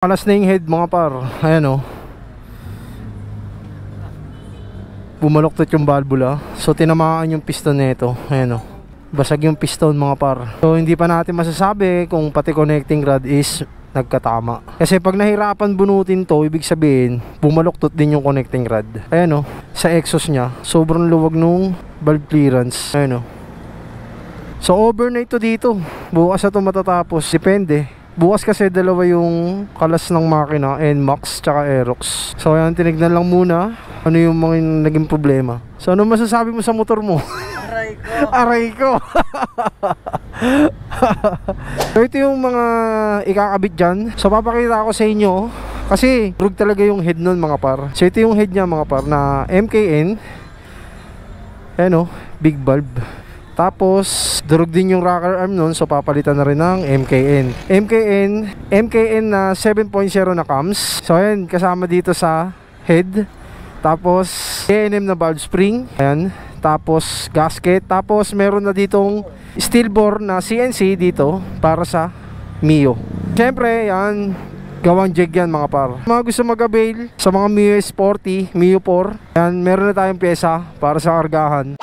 Kalas na yung head mga par. Ayan o. Bumaloktot yung valvula. So tinamaan yung piston nito. Ayan o. Basag yung piston mga par. So hindi pa natin masasabi kung pati connecting rod is nagkatama. Kasi pag nahirapan bunutin to, ibig sabihin bumaloktot din yung connecting rod. Ayan o. Sa exhaust nya, sobrang luwag nung valve clearance. Ayan o. So overnight to dito. Bukas na to matatapos. Depende. Bukas kasi dalawa yung kalas ng makina, NMAX tsaka Aerox. So ayan, tinignan lang muna ano yung mga naging problema. So ano masasabi mo sa motor mo? Aray ko. Aray ko. So ito yung mga ikakabit dyan. So papakita ko sa inyo. Kasi drug talaga yung head nun mga par. So ito yung head nya mga par na MKN. Ayan o, big valve. Tapos, durog din yung rocker arm nun. So, papalitan na rin ng MKN na 7.0 na cams. So, ayan, kasama dito sa head. Tapos, KNM na valve spring. Ayan. Tapos, gasket. Tapos, meron na ditong steel bore na CNC dito para sa Mio. Siyempre, yan, gawang jig yan mga par. Mga gusto mag-avail sa mga Mio S40, Mio 4. Ayan, meron na tayong pyesa para sa kargahan.